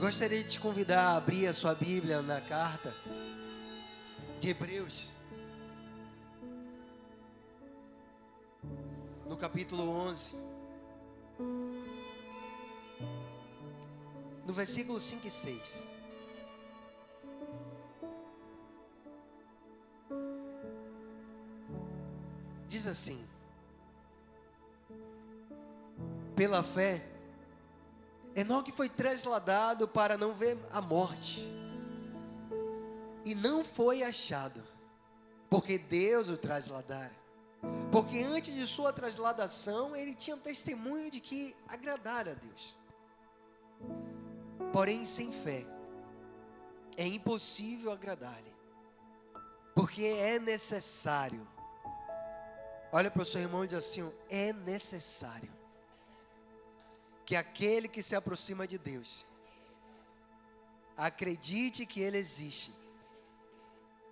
Gostaria de te convidar a abrir a sua Bíblia na carta de Hebreus, no capítulo 11, no versículo 5 e 6. Diz assim: pela fé, Enoque foi trasladado para não ver a morte, e não foi achado, porque Deus o trasladara. Porque antes de sua trasladação, ele tinha testemunho de que agradara a Deus. Porém, sem fé, é impossível agradar-lhe, porque é necessário. Olha para o seu irmão e diz assim: é necessário que aquele que se aproxima de Deus acredite que Ele existe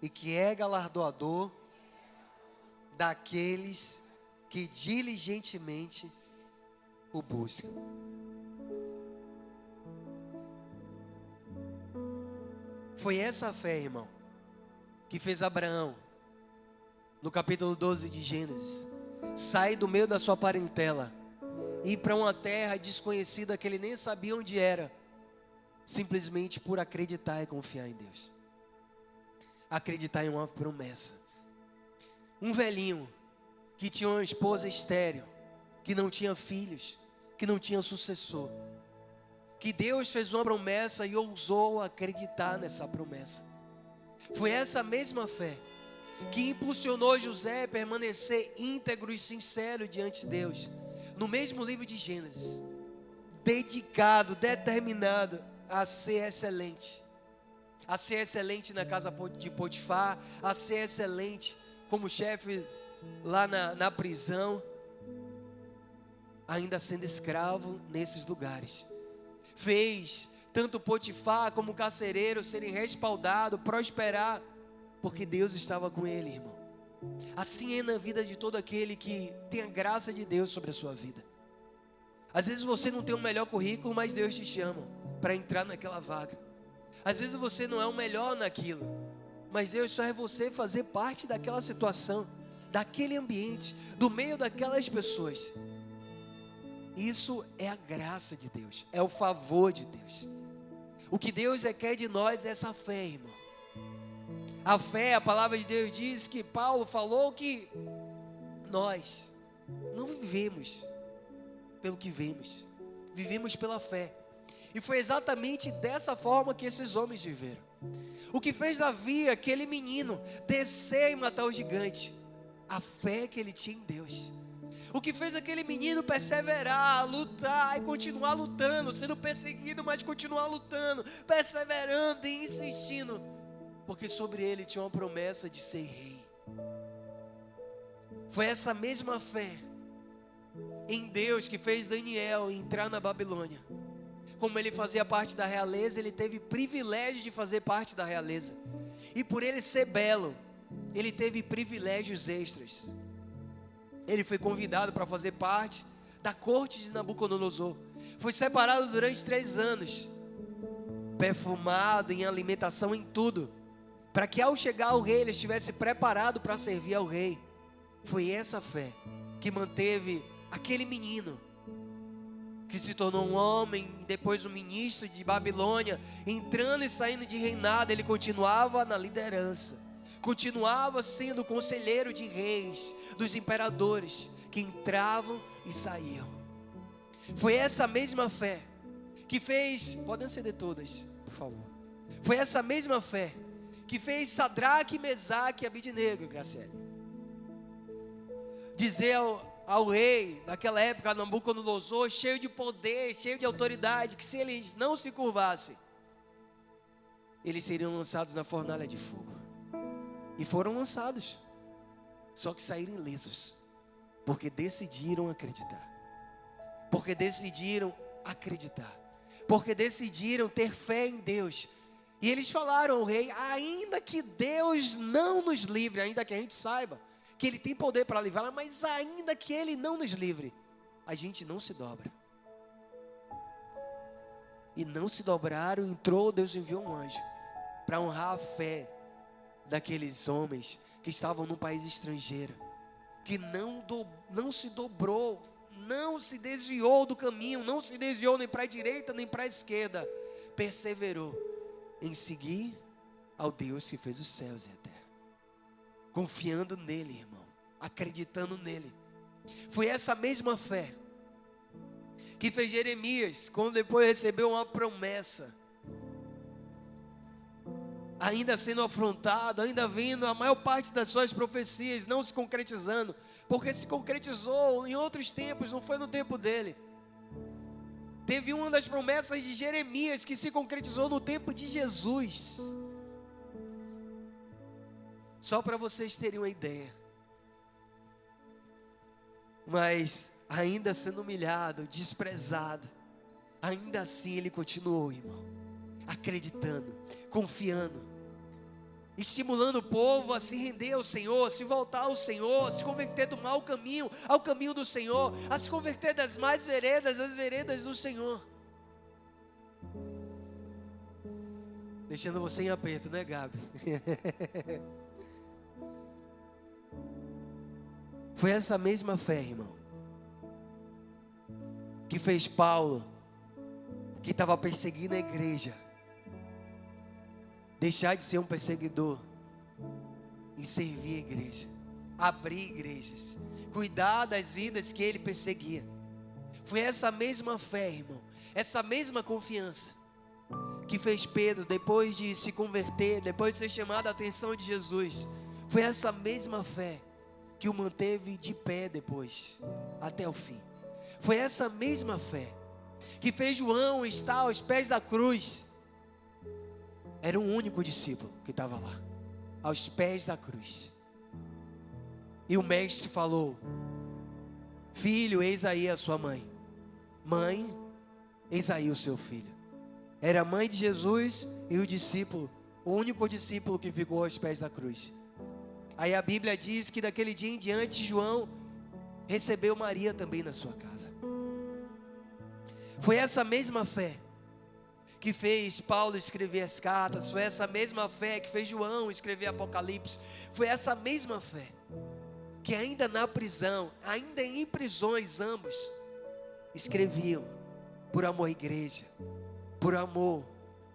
e que é galardoador daqueles que diligentemente o buscam. Foi essa fé, irmão, que fez Abraão, no capítulo 12 de Gênesis, sair do meio da sua parentela, ir para uma terra desconhecida que ele nem sabia onde era, simplesmente por acreditar e confiar em Deus, acreditar em uma promessa. Um velhinho que tinha uma esposa estéril, que não tinha filhos, que não tinha sucessor, que Deus fez uma promessa e ousou acreditar nessa promessa. Foi essa mesma fé que impulsionou José a permanecer íntegro e sincero diante de Deus, no mesmo livro de Gênesis, dedicado, determinado a ser excelente na casa de Potifar, a ser excelente como chefe lá na prisão, ainda sendo escravo nesses lugares. Fez tanto Potifar como o carcereiro serem respaldados, prosperar, porque Deus estava com ele, irmão. Assim é na vida de todo aquele que tem a graça de Deus sobre a sua vida. Às vezes você não tem o melhor currículo, mas Deus te chama para entrar naquela vaga. Às vezes você não é o melhor naquilo, mas Deus só é você fazer parte daquela situação, daquele ambiente, do meio daquelas pessoas. Isso é a graça de Deus, é o favor de Deus. O que Deus quer de nós é essa fé, irmão. A fé, a palavra de Deus diz que Paulo falou que nós não vivemos pelo que vemos, vivemos pela fé. E foi exatamente dessa forma que esses homens viveram. O que fez Davi, aquele menino, descer e matar o gigante, a fé que ele tinha em Deus. O que fez aquele menino perseverar, lutar e continuar lutando, sendo perseguido, mas continuar lutando, perseverando e insistindo, porque sobre ele tinha uma promessa de ser rei. Foi essa mesma fé em Deus que fez Daniel entrar na Babilônia. Como ele fazia parte da realeza, ele teve privilégio de fazer parte da realeza. E por ele ser belo, ele teve privilégios extras. Ele foi convidado para fazer parte da corte de Nabucodonosor. Foi separado durante 3 anos, perfumado em alimentação, em tudo, para que ao chegar ao rei, ele estivesse preparado para servir ao rei. Foi essa fé que manteve aquele menino, que se tornou um homem, depois um ministro de Babilônia, entrando e saindo de reinado. Ele continuava na liderança, continuava sendo conselheiro de reis, dos imperadores, que entravam e saíam. Foi essa mesma fé que fez, podem acender todas, por favor. Foi essa mesma fé que fez Sadraque, Mesaque e Abidnego, Graciele, dizer ao rei daquela época, Nabucodonosor, cheio de poder, cheio de autoridade, que se eles não se curvassem, eles seriam lançados na fornalha de fogo. E foram lançados, só que saíram ilesos, porque decidiram acreditar, porque decidiram ter fé em Deus. E eles falaram ao rei: ainda que Deus não nos livre, ainda que a gente saiba que Ele tem poder para livrar, mas ainda que Ele não nos livre, a gente não se dobra. e não se dobraram, entrou, Deus enviou um anjo para honrar a fé daqueles homens que estavam num país estrangeiro, que não se dobrou, não se desviou do caminho, não se desviou nem para a direita nem para a esquerda, perseverou em seguir ao Deus que fez os céus e a terra, confiando nele, irmão, acreditando nele. Foi essa mesma fé que fez Jeremias, quando depois recebeu uma promessa, ainda sendo afrontado, ainda vendo a maior parte das suas profecias não se concretizando, porque se concretizou em outros tempos, não foi no tempo dele. Teve uma das promessas de Jeremias que se concretizou no tempo de Jesus. Só para vocês terem uma ideia. Mas ainda sendo humilhado, desprezado, ainda assim ele continuou, irmão, acreditando, confiando, estimulando o povo a se render ao Senhor, a se voltar ao Senhor, a se converter do mau caminho ao caminho do Senhor, a se converter das más veredas às veredas do Senhor. Deixando você em aperto, né, Gabi? Foi essa mesma fé, irmão, que fez Paulo, que estava perseguindo a igreja, deixar de ser um perseguidor e servir a igreja, abrir igrejas, cuidar das vidas que ele perseguia. Foi essa mesma fé, irmão, essa mesma confiança que fez Pedro, depois de se converter, depois de ser chamado a atenção de Jesus, foi essa mesma fé que o manteve de pé depois, até o fim. Foi essa mesma fé que fez João estar aos pés da cruz. Era um único discípulo que estava lá, aos pés da cruz. E o mestre falou: filho, eis aí a sua mãe. Mãe, eis aí o seu filho. Era a mãe de Jesus e o discípulo, o único discípulo que ficou aos pés da cruz. Aí a Bíblia diz que daquele dia em diante João recebeu Maria também na sua casa. Foi essa mesma fé que fez Paulo escrever as cartas, foi essa mesma fé que fez João escrever Apocalipse, foi essa mesma fé que ainda na prisão, ainda em prisões ambos, escreviam por amor à igreja, por amor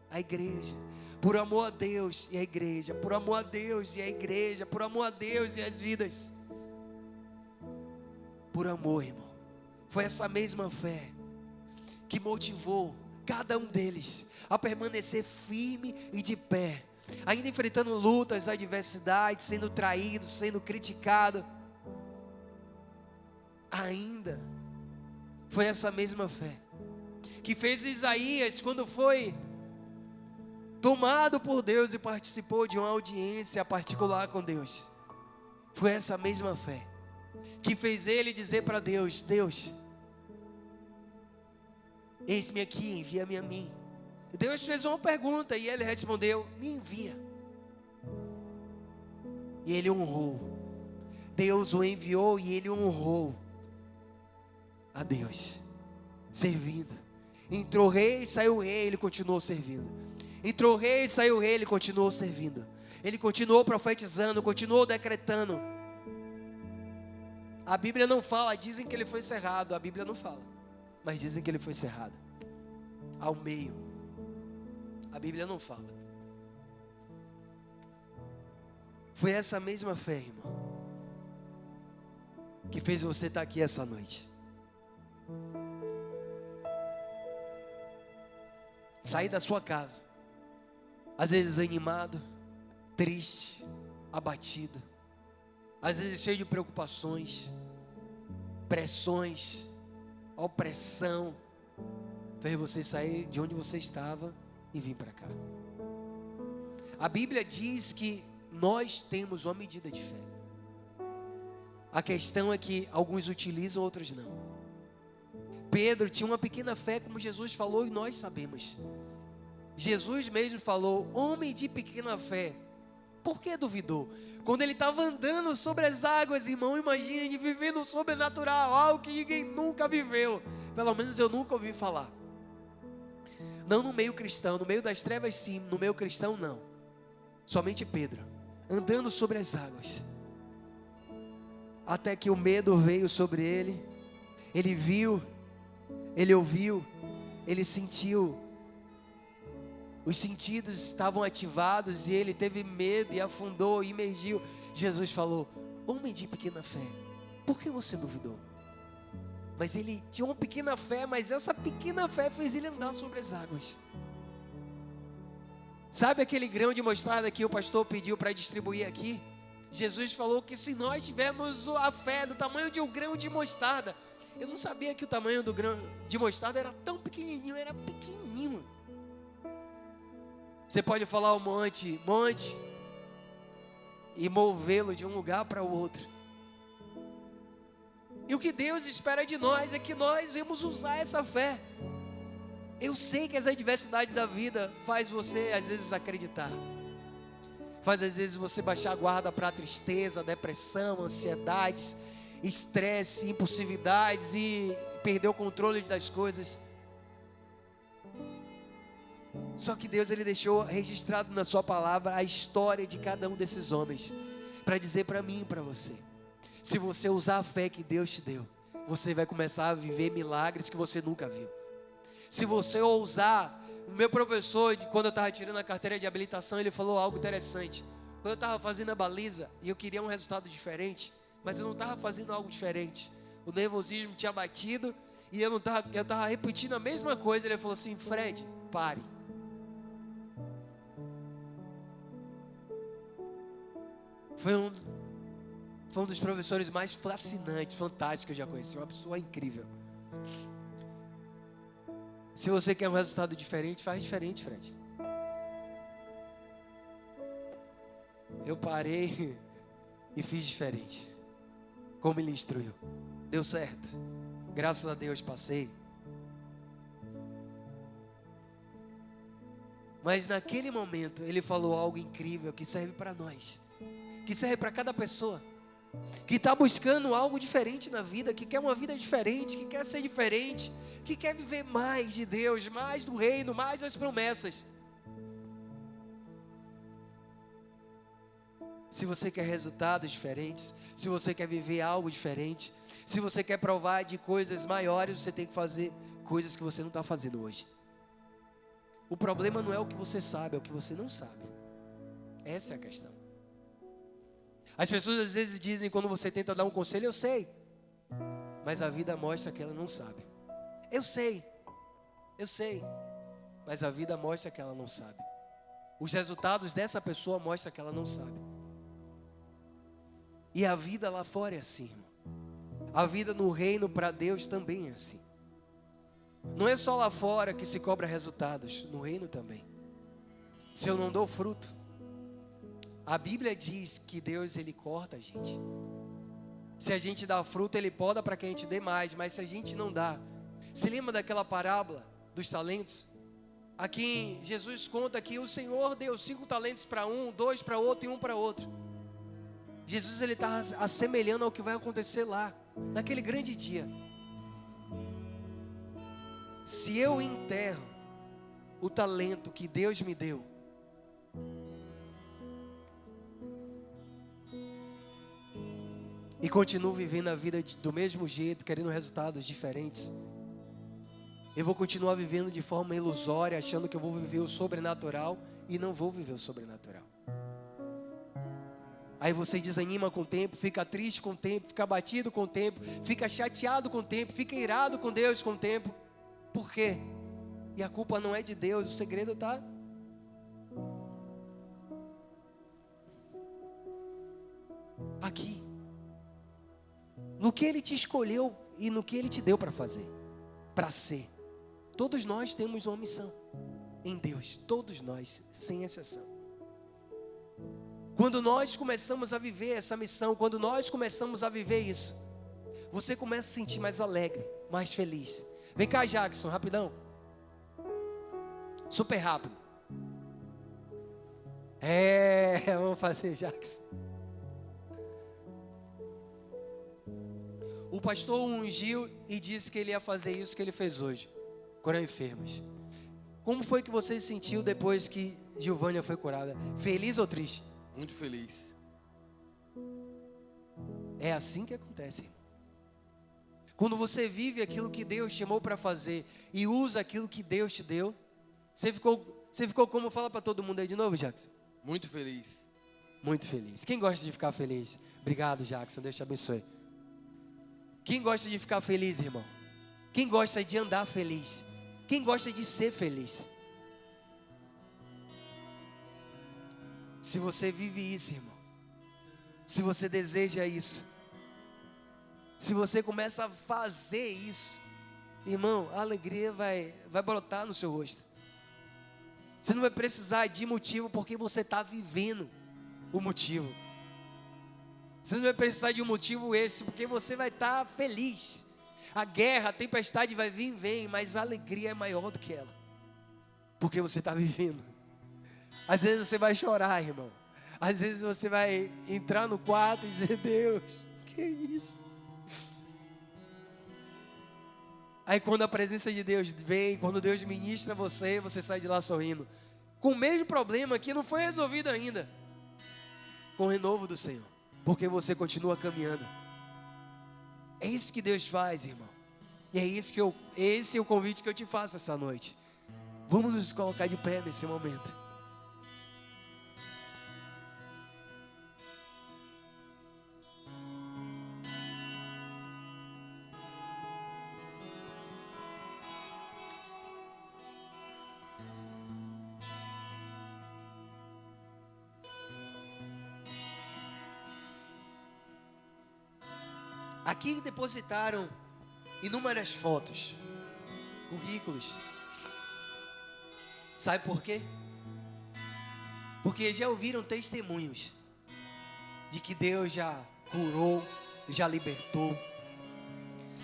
à igreja, por amor a Deus e a igreja, por amor a Deus e a igreja, por amor a Deus e as vidas, por amor, irmão. Foi essa mesma fé que motivou cada um deles a permanecer firme e de pé, ainda enfrentando lutas, adversidades, sendo traído, sendo criticado. Ainda foi essa mesma fé que fez Isaías, quando foi tomado por Deus e participou de uma audiência particular com Deus, foi essa mesma fé que fez ele dizer para Deus: Deus, eis-me aqui, envia-me a mim. Deus fez uma pergunta e ele respondeu: me envia. E ele honrou. Deus o enviou e ele honrou a Deus, servindo. Entrou rei, saiu rei, ele continuou servindo. Entrou rei, saiu rei, ele continuou servindo. Ele continuou profetizando, continuou decretando. A Bíblia não fala, dizem que ele foi cerrado. A Bíblia não fala, mas dizem que ele foi cerrado ao meio. A Bíblia não fala. Foi essa mesma fé, irmão, que fez você estar aqui essa noite. Sair da sua casa, às vezes animado, triste, abatido, às vezes cheio de preocupações, pressões, opressão, fez você sair de onde você estava e vir para cá. A Bíblia diz que nós temos uma medida de fé. A questão é que alguns utilizam, outros não. Pedro tinha uma pequena fé, como Jesus falou, e nós sabemos. Jesus mesmo falou: homem de pequena fé, por que duvidou? Quando ele estava andando sobre as águas, irmão, imagine, vivendo o sobrenatural, algo que ninguém nunca viveu, pelo menos eu nunca ouvi falar. Não no meio cristão, no meio das trevas sim, no meio cristão não. Somente Pedro, andando sobre as águas. Até que o medo veio sobre ele. Ele viu, ele ouviu, ele sentiu. Os sentidos estavam ativados e ele teve medo e afundou e imergiu. Jesus falou: homem de pequena fé, por que você duvidou? Mas ele tinha uma pequena fé, mas essa pequena fé fez ele andar sobre as águas. Sabe aquele grão de mostarda que o pastor pediu para distribuir aqui? Jesus falou que se nós tivermos a fé do tamanho de um grão de mostarda. Eu não sabia que o tamanho do grão de mostarda era tão pequenininho, era pequenininho. Você pode falar o monte, e movê-lo de um lugar para o outro. E o que Deus espera de nós é que nós vamos usar essa fé. Eu sei que as adversidades da vida faz você às vezes acreditar. Faz às vezes você baixar a guarda para a tristeza, depressão, ansiedades, estresse, impulsividades e perder o controle das coisas. Só que Deus, ele deixou registrado na sua palavra a história de cada um desses homens, para dizer para mim e para você: se você usar a fé que Deus te deu, você vai começar a viver milagres que você nunca viu. Se você ousar, o meu professor, quando eu estava tirando a carteira de habilitação, ele falou algo interessante. Quando eu estava fazendo a baliza e eu queria um resultado diferente, mas eu não estava fazendo algo diferente, o nervosismo tinha batido e eu estava repetindo a mesma coisa. Ele falou assim: Fred, pare. Foi um dos professores mais fascinantes, fantásticos que eu já conheci. Uma pessoa incrível. Se você quer um resultado diferente, faz diferente, Fred. Eu parei e fiz diferente, como ele instruiu. Deu certo. Graças a Deus passei. Mas naquele momento ele falou algo incrível que serve para nós, que serve para cada pessoa que está buscando algo diferente na vida, que quer uma vida diferente, que quer ser diferente, que quer viver mais de Deus, mais do reino, mais das promessas. Se você quer resultados diferentes, se você quer viver algo diferente, se você quer provar de coisas maiores, você tem que fazer coisas que você não está fazendo hoje. O problema não é o que você sabe, é o que você não sabe. Essa é a questão. As pessoas às vezes dizem, quando você tenta dar um conselho: eu sei, mas a vida mostra que ela não sabe. Eu sei, mas a vida mostra que ela não sabe. Os resultados dessa pessoa mostram que ela não sabe. E a vida lá fora é assim, irmão. A vida no reino para Deus também é assim. Não é só lá fora que se cobra resultados, no reino também. Se eu não dou fruto, a Bíblia diz que Deus, ele corta a gente. Se a gente dá fruto, ele poda para que a gente dê mais. Mas se a gente não dá, se lembra daquela parábola dos talentos? Aqui Jesus conta que o Senhor deu 5 talentos para um, 2 para outro e 1 para outro. Jesus, ele está assemelhando ao que vai acontecer lá, naquele grande dia. Se eu enterro o talento que Deus me deu, e continuo vivendo a vida do mesmo jeito, querendo resultados diferentes, eu vou continuar vivendo de forma ilusória, achando que eu vou viver o sobrenatural, e não vou viver o sobrenatural. Aí você desanima com o tempo, fica triste com o tempo, fica abatido com o tempo, fica chateado com o tempo, fica irado com Deus com o tempo. Por quê? E a culpa não é de Deus, o segredo está aqui, no que Ele te escolheu e no que Ele te deu para fazer, para ser. Todos nós temos uma missão em Deus, todos nós, sem exceção. Quando nós começamos a viver essa missão, quando nós começamos a viver isso, você começa a se sentir mais alegre, mais feliz. Vem cá, Jackson, rapidão. Super rápido. Vamos fazer, Jackson. O pastor ungiu e disse que ele ia fazer isso que ele fez hoje. Curar enfermos. Como foi que você se sentiu depois que Gilvânia foi curada? Feliz ou triste? Muito feliz. É assim que acontece, irmão. Quando você vive aquilo que Deus te chamou para fazer e usa aquilo que Deus te deu, você ficou como? Fala para todo mundo aí de novo, Jackson. Muito feliz. Muito feliz. Quem gosta de ficar feliz? Obrigado, Jackson. Deus te abençoe. Quem gosta de ficar feliz, irmão? Quem gosta de andar feliz? Quem gosta de ser feliz? Se você vive isso, irmão, se você deseja isso, se você começa a fazer isso, irmão, a alegria vai brotar no seu rosto. Você não vai precisar de motivo, porque você está vivendo o motivo. Você não vai precisar de um motivo esse, porque você vai estar feliz. A guerra, a tempestade vai vir, vem, mas a alegria é maior do que ela, porque você está vivendo. Às vezes você vai chorar, irmão. Às vezes você vai entrar no quarto e dizer: Deus, que é isso? Aí quando a presença de Deus vem, quando Deus ministra você, você sai de lá sorrindo, com o mesmo problema que não foi resolvido ainda, com o renovo do Senhor, porque você continua caminhando. É isso que Deus faz, irmão. E esse é o convite que eu te faço essa noite. Vamos nos colocar de pé nesse momento. Aqui depositaram inúmeras fotos, currículos. Sabe por quê? Porque já ouviram testemunhos de que Deus já curou, já libertou,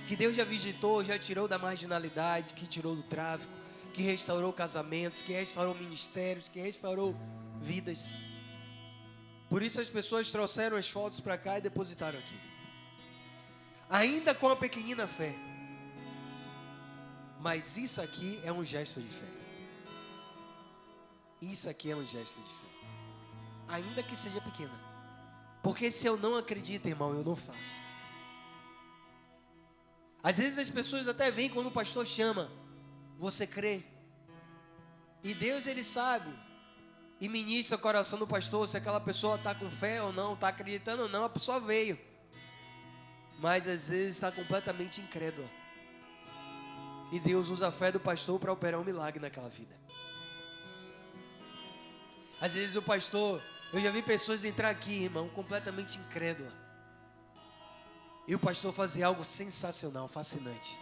que Deus já visitou, já tirou da marginalidade, que tirou do tráfico, que restaurou casamentos, que restaurou ministérios, que restaurou vidas. Por isso as pessoas trouxeram as fotos para cá e depositaram aqui. Ainda com a pequenina fé. Mas isso aqui é um gesto de fé. Isso aqui é um gesto de fé. Ainda que seja pequena. Porque se eu não acredito, irmão, eu não faço. Às vezes as pessoas até vêm quando o pastor chama. Você crê? E Deus, Ele sabe. E ministra o coração do pastor. Se aquela pessoa está com fé ou não, está acreditando ou não, a pessoa veio. Mas às vezes está completamente incrédula. E Deus usa a fé do pastor para operar um milagre naquela vida. Às vezes o pastor, eu já vi pessoas entrar aqui, irmão, completamente incrédula. E o pastor fazer algo sensacional, fascinante.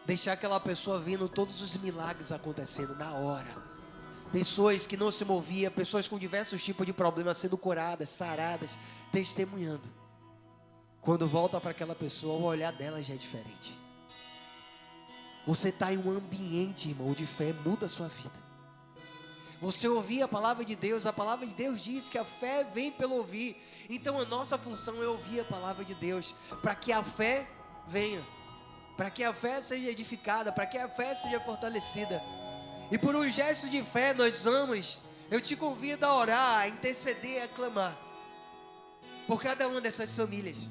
Deixar aquela pessoa vendo todos os milagres acontecendo na hora. Pessoas que não se moviam, pessoas com diversos tipos de problemas sendo curadas, saradas, testemunhando. Quando volta para aquela pessoa, o olhar dela já é diferente. Você está em um ambiente, irmão, de fé, muda a sua vida. Você ouvir a palavra de Deus diz que a fé vem pelo ouvir. Então a nossa função é ouvir a palavra de Deus, para que a fé venha, para que a fé seja edificada, para que a fé seja fortalecida. E por um gesto de fé eu te convido a orar, a interceder, a clamar por cada uma dessas famílias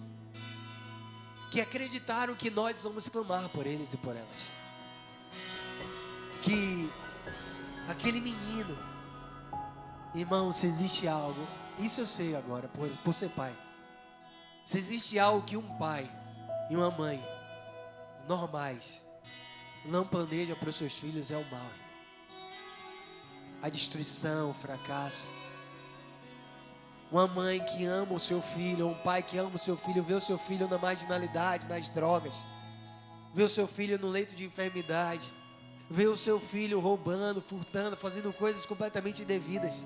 que acreditaram que nós vamos clamar por eles e por elas. Que aquele menino, irmão, se existe algo, isso eu sei agora, por ser pai. Se existe algo que um pai e uma mãe normais não planejam para os seus filhos, é o mal. A destruição, o fracasso. Uma mãe que ama o seu filho, um pai que ama o seu filho, vê o seu filho na marginalidade, nas drogas, vê o seu filho no leito de enfermidade, vê o seu filho roubando, furtando, fazendo coisas completamente indevidas.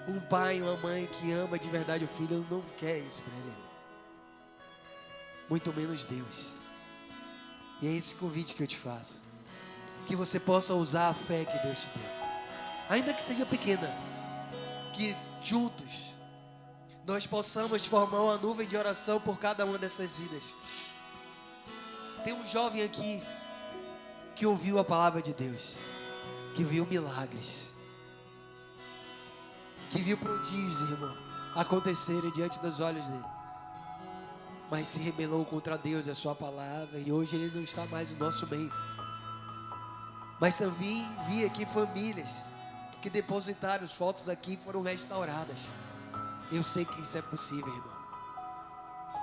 Um pai e uma mãe que ama de verdade o filho não quer isso para ele, muito menos Deus. E é esse convite que eu te faço, que você possa usar a fé que Deus te deu, ainda que seja pequena, que juntos nós possamos formar uma nuvem de oração por cada uma dessas vidas. Tem um jovem aqui que ouviu a palavra de Deus, que viu milagres, que viu prodígios, irmão, acontecerem diante dos olhos dele, mas se rebelou contra Deus e a sua palavra, e hoje ele não está mais no nosso meio. Mas também vi aqui famílias que depositaram os votos aqui e foram restauradas. Eu sei que isso é possível, irmão.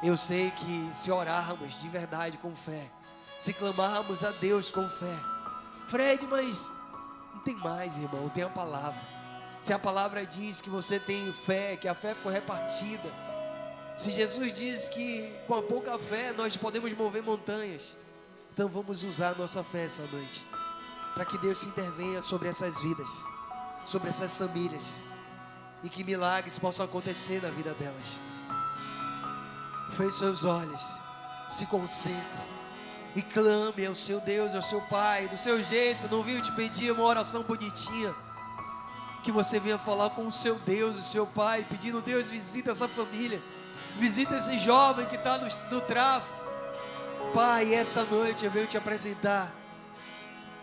Eu sei que se orarmos de verdade com fé, se clamarmos a Deus com fé, Fred, mas não tem mais, irmão, tem a palavra. Se a palavra diz que você tem fé, que a fé foi repartida, se Jesus diz que com a pouca fé nós podemos mover montanhas, então vamos usar a nossa fé essa noite, para que Deus se intervenha sobre essas vidas, sobre essas famílias, e que milagres possam acontecer na vida delas. Feche seus olhos, se concentre e clame ao seu Deus, ao seu Pai, do seu jeito. Não venho te pedir uma oração bonitinha, que você venha falar com o seu Deus, o seu Pai, pedindo: Deus, visita essa família, visita esse jovem que está no tráfico. Pai, essa noite eu venho te apresentar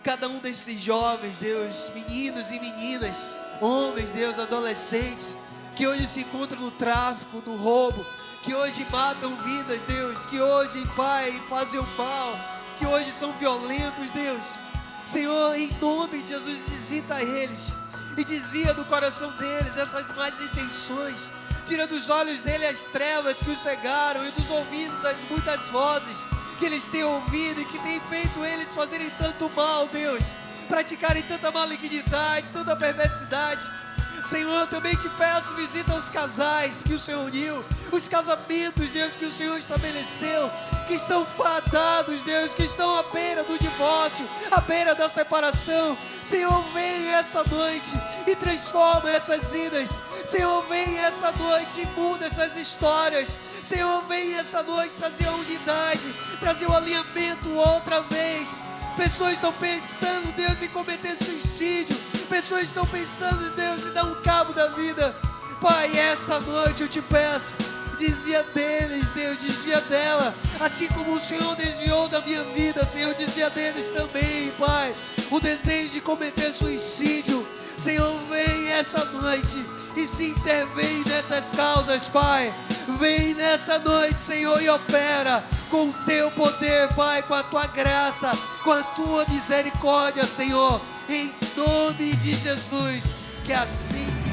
cada um desses jovens, Deus, meninos e meninas, homens, Deus, adolescentes, que hoje se encontram no tráfico, no roubo, que hoje matam vidas, Deus, que hoje, Pai, fazem o mal, que hoje são violentos, Deus. Senhor, em nome de Jesus, visita eles e desvia do coração deles essas más intenções. Tira dos olhos dele as trevas que os cegaram e dos ouvidos as muitas vozes que eles têm ouvido e que têm feito eles fazerem tanto mal, Deus, praticarem tanta malignidade, tanta perversidade. Senhor, eu também te peço, visita os casais que o Senhor uniu, os casamentos, Deus, que o Senhor estabeleceu, que estão fadados, Deus, que estão à beira do divórcio, à beira da separação. Senhor, vem essa noite e transforma essas vidas. Senhor, vem essa noite e muda essas histórias. Senhor, vem essa noite trazer a unidade, trazer o alinhamento outra vez. Pessoas estão pensando, Deus, em cometer suicídio. Pessoas estão pensando, Deus, em dar um cabo da vida. Pai, essa noite eu te peço, desvia deles, Deus, desvia dela. Assim como o Senhor desviou da minha vida, Senhor, desvia deles também, Pai. O desejo de cometer suicídio, Senhor, vem essa noite e se intervém nessas causas, Pai. Vem nessa noite, Senhor, e opera com o teu poder, Pai, com a tua graça, com a tua misericórdia, Senhor, em nome de Jesus, que assim seja.